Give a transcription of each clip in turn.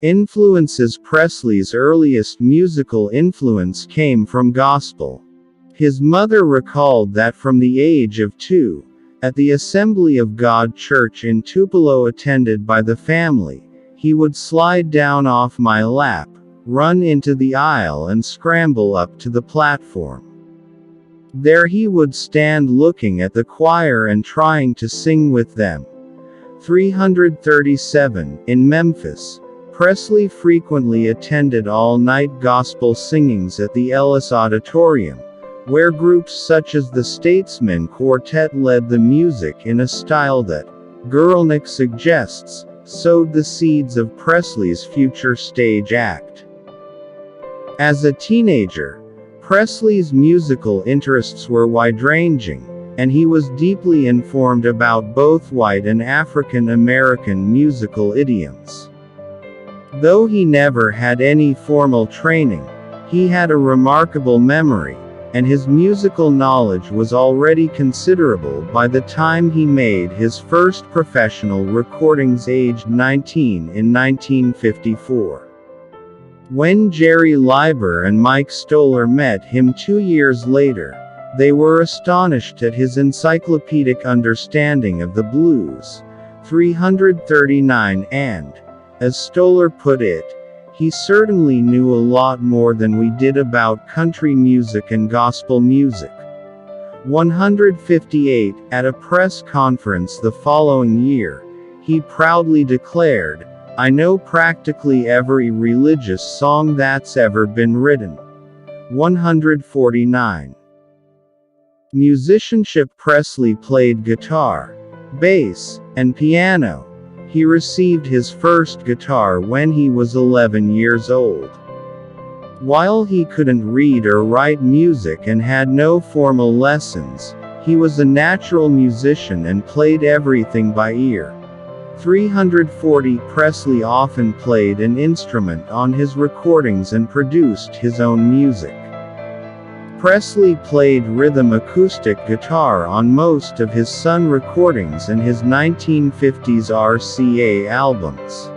Influences. Presley's earliest musical influence came from gospel. His mother recalled that from the age of 2, at the Assembly of God church in Tupelo attended by the family, he would slide down off my lap, run into the aisle and scramble up to the platform. There he would stand looking at the choir and trying to sing with them. 337. In Memphis, Presley frequently attended all-night gospel singings at the ELVIS Auditorium, where groups such as the Statesmen Quartet led the music in a style that, Guralnick suggests, sowed the seeds of Presley's future stage act. As a teenager, Presley's musical interests were wide-ranging, and he was deeply informed about both white and African American musical idioms. Though he never had any formal training, he had a remarkable memory, and his musical knowledge was already considerable by the time he made his first professional recordings aged 19 in 1954. When Jerry Leiber and Mike Stoller met him 2 years later, they were astonished at his encyclopedic understanding of the blues. 339 and, as Stoller put it, he certainly knew a lot more than we did about country music and gospel music. 158. At a press conference the following year, he proudly declared, "I know practically every religious song that's ever been written." 149. Musicianship. Presley played guitar, bass, and piano. He received his first guitar when he was 11 years old. While he couldn't read or write music and had no formal lessons, he was a natural musician and played everything by ear. 340. Presley often played an instrument on his recordings and produced his own music. Presley played rhythm acoustic guitar on most of his Sun recordings and his 1950s RCA albums.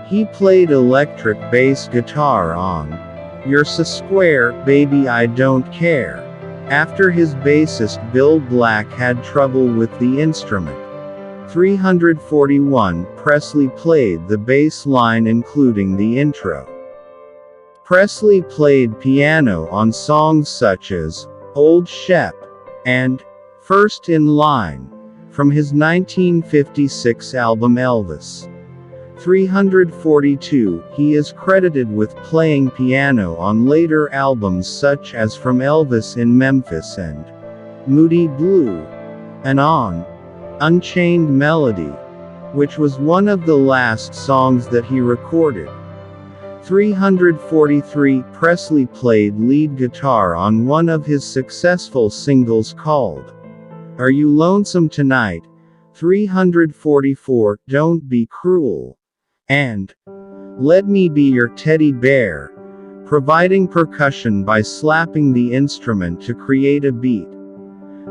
He played electric bass guitar on "You're So Square, Baby I Don't Care," after his bassist Bill Black had trouble with the instrument. 341. Presley played the bass line including the intro. Presley played piano on songs such as "Old Shep" and "First in Line" from his 1956 album Elvis. 342. He is credited with playing piano on later albums such as From Elvis in Memphis and Moody Blue, and on Unchained Melody, which was one of the last songs that he recorded. 343. Presley played lead guitar on one of his successful singles called "Are You Lonesome Tonight?" 344. Don't Be Cruel, and "Let Me Be Your Teddy Bear," providing percussion by slapping the instrument to create a beat.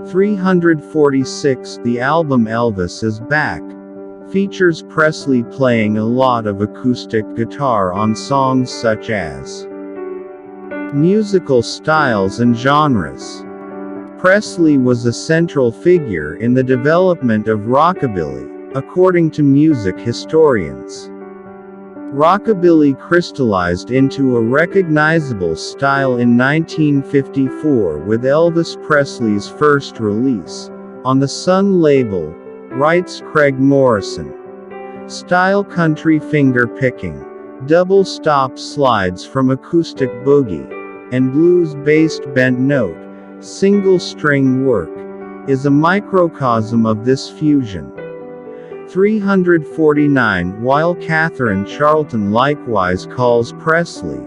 346. The album Elvis Is Back features Presley playing a lot of acoustic guitar on songs such as Musical Styles and Genres. Presley was a central figure in the development of rockabilly, according to music historians. Rockabilly crystallized into a recognizable style in 1954 with Elvis Presley's first release, on the Sun label, writes Craig Morrison. Style country finger-picking, double stop slides from acoustic boogie, and blues-based bent note, single-string work, is a microcosm of this fusion. 349. While Catherine Charlton likewise calls Presley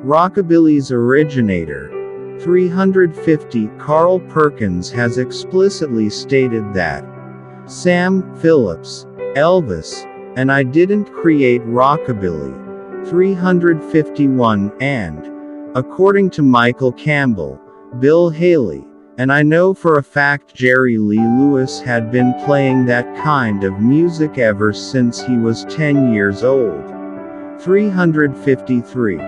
rockabilly's originator. 350. Carl Perkins has explicitly stated that Sam Phillips, Elvis, and I didn't create rockabilly. 351. And, according to Michael Campbell, Bill Haley, and I know for a fact Jerry Lee Lewis had been playing that kind of music ever since he was 10 years old. 353.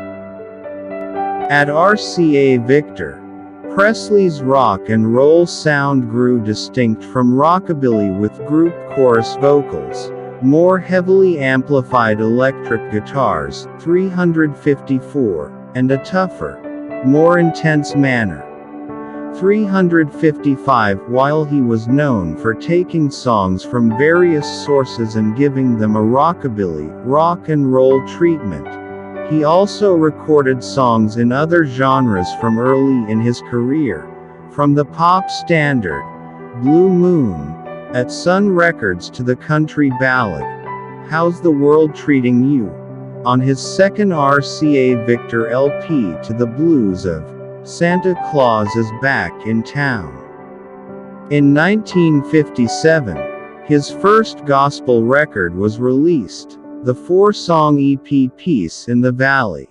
At RCA Victor, Presley's rock and roll sound grew distinct from rockabilly with group chorus vocals, more heavily amplified electric guitars, 354, and a tougher, more intense manner. 355. While he was known for taking songs from various sources and giving them a rockabilly, rock and roll treatment, he also recorded songs in other genres from early in his career, from the pop standard, Blue Moon, at Sun Records to the country ballad, How's the World Treating You, on his second RCA Victor LP, to the blues of Santa Claus is Back in Town. In 1957, his first gospel record was released, the 4-song EP Peace in the Valley.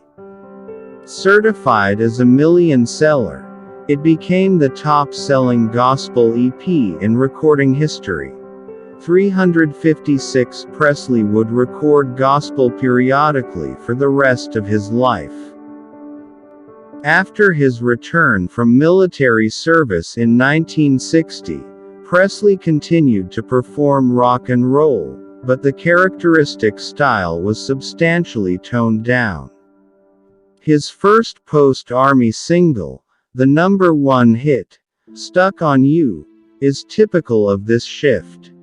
Certified as a million seller, it became the top-selling gospel EP in recording history. 356. Presley would record gospel periodically for the rest of his life. After his return from military service in 1960, Presley continued to perform rock and roll, but the characteristic style was substantially toned down. His first post-Army single, the #1 hit, Stuck on You, is typical of this shift.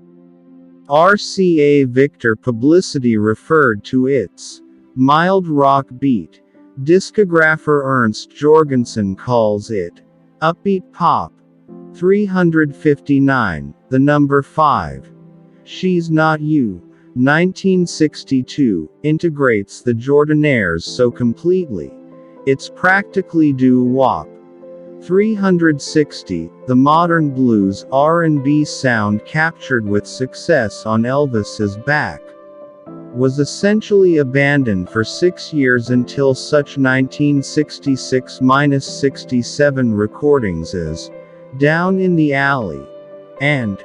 RCA Victor publicity referred to its mild rock beat. Discographer Ernst Jorgensen calls it upbeat pop. 359. The number 5. She's Not You, 1962, integrates the Jordanaires so completely, it's practically doo-wop. 360. The modern blues R&B sound captured with success on Elvis's Back was essentially abandoned for 6 years until such 1966-67 recordings as Down in the Alley and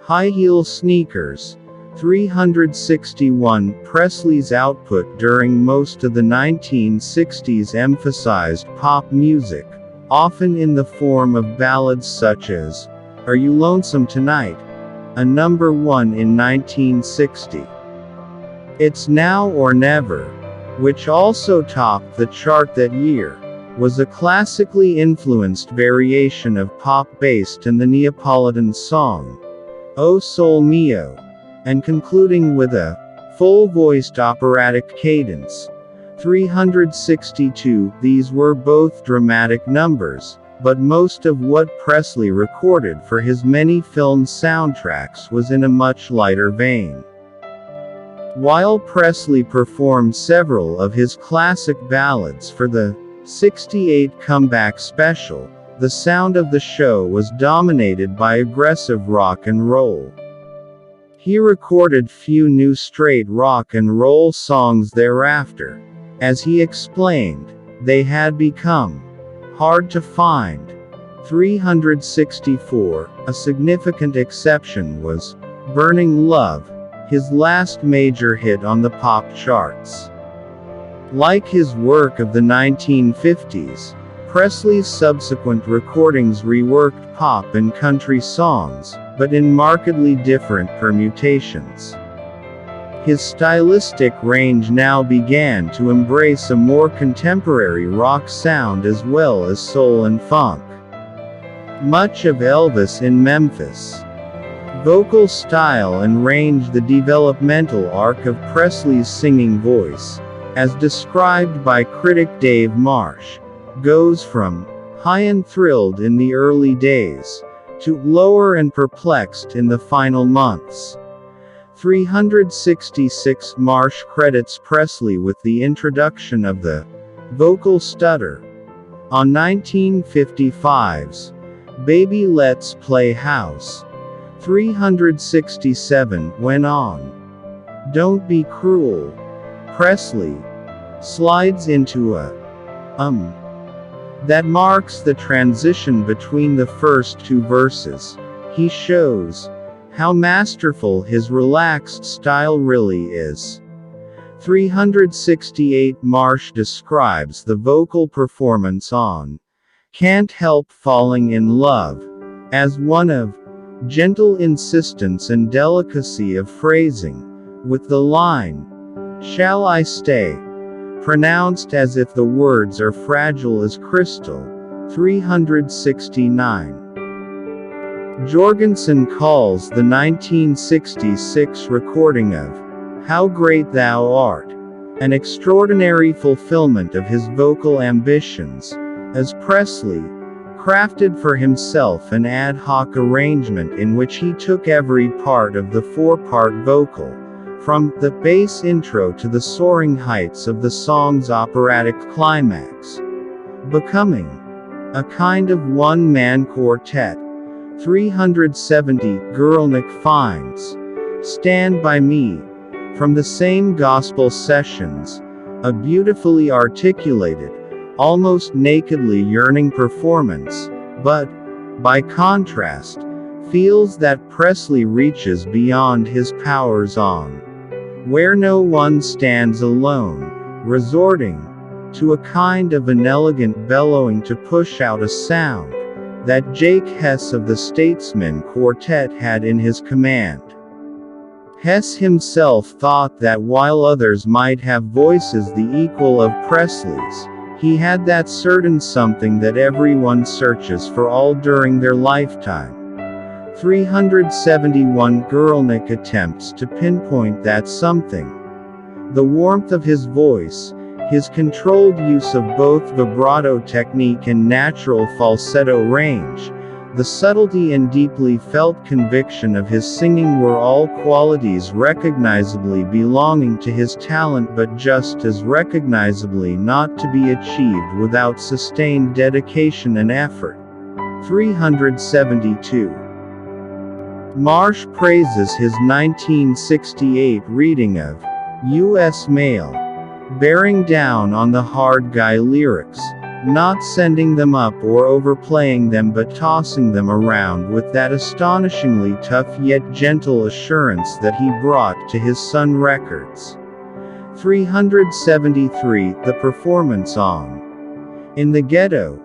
High Heel Sneakers. 361. Presley's output during most of the 1960s emphasized pop music, often in the form of ballads such as Are You Lonesome Tonight?, a #1 in 1960. It's Now or Never, which also topped the chart that year, was a classically influenced variation of pop based in the Neapolitan song, O Sol Mio, and concluding with a full-voiced operatic cadence. 362. These were both dramatic numbers, but most of what Presley recorded for his many film soundtracks was in a much lighter vein. While Presley performed several of his classic ballads for the '68 comeback special, the sound of the show was dominated by aggressive rock and roll. He recorded few new straight rock and roll songs thereafter. As he explained, they had become hard to find. 364. A significant exception was Burning Love, his last major hit on the pop charts. Like his work of the 1950s, Presley's subsequent recordings reworked pop and country songs, but in markedly different permutations. His stylistic range now began to embrace a more contemporary rock sound as well as soul and funk. Much of Elvis in Memphis' vocal style and range, the developmental arc of Presley's singing voice, as described by critic Dave Marsh, goes from high and thrilled in the early days, to lower and perplexed in the final months. 366. Marsh credits Presley with the introduction of the vocal stutter on 1955's Baby Let's Play House. 367. When on Don't Be Cruel, Presley slides into a that marks the transition between the first two verses. He shows how masterful his relaxed style really is. 368 Marsh describes the vocal performance on Can't Help Falling in Love as one of gentle insistence and delicacy of phrasing, with the line, "Shall I stay?" pronounced as if the words are fragile as crystal. 369. Jorgensen calls the 1966 recording of How Great Thou Art an extraordinary fulfillment of his vocal ambitions, as Presley crafted for himself an ad hoc arrangement in which he took every part of the four-part vocal, from the bass intro to the soaring heights of the song's operatic climax, becoming a kind of one-man quartet. 370 Guralnick finds Stand By Me from the same gospel sessions, a beautifully articulated, almost nakedly yearning performance, but, by contrast, feels that Presley reaches beyond his powers on Where No One Stands Alone, resorting to a kind of inelegant bellowing to push out a sound that Jake Hess of the Statesmen Quartet had in his command. Hess himself thought that while others might have voices the equal of Presley's, he had that certain something that everyone searches for all during their lifetime. 371 Guralnick attempts to pinpoint that something. The warmth of his voice, his controlled use of both vibrato technique and natural falsetto range, the subtlety and deeply felt conviction of his singing were all qualities recognizably belonging to his talent, but just as recognizably not to be achieved without sustained dedication and effort. 372. Marsh praises his 1968 reading of U.S. Mail, bearing down on the hard guy lyrics, not sending them up or overplaying them but tossing them around with that astonishingly tough yet gentle assurance that he brought to his Sun records. 373 The performance on In the Ghetto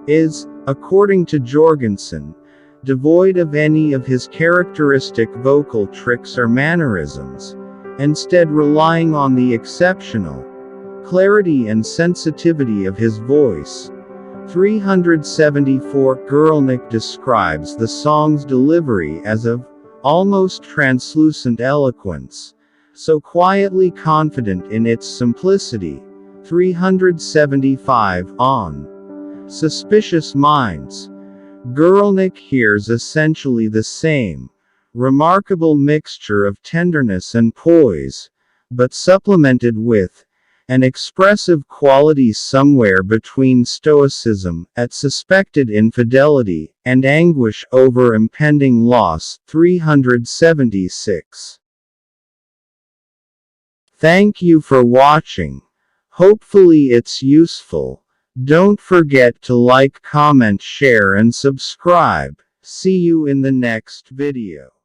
is, according to Jorgensen, devoid of any of his characteristic vocal tricks or mannerisms, instead relying on the exceptional clarity and sensitivity of his voice. 374 Guralnick describes the song's delivery as of almost translucent eloquence, so quietly confident in its simplicity. 375 On Suspicious Minds, Guralnick hears essentially the same remarkable mixture of tenderness and poise, but supplemented with an expressive quality somewhere between stoicism at suspected infidelity and anguish over impending loss. 376. Thank you for watching. Hopefully it's useful. Don't forget to like, comment, share and subscribe. See you in the next video.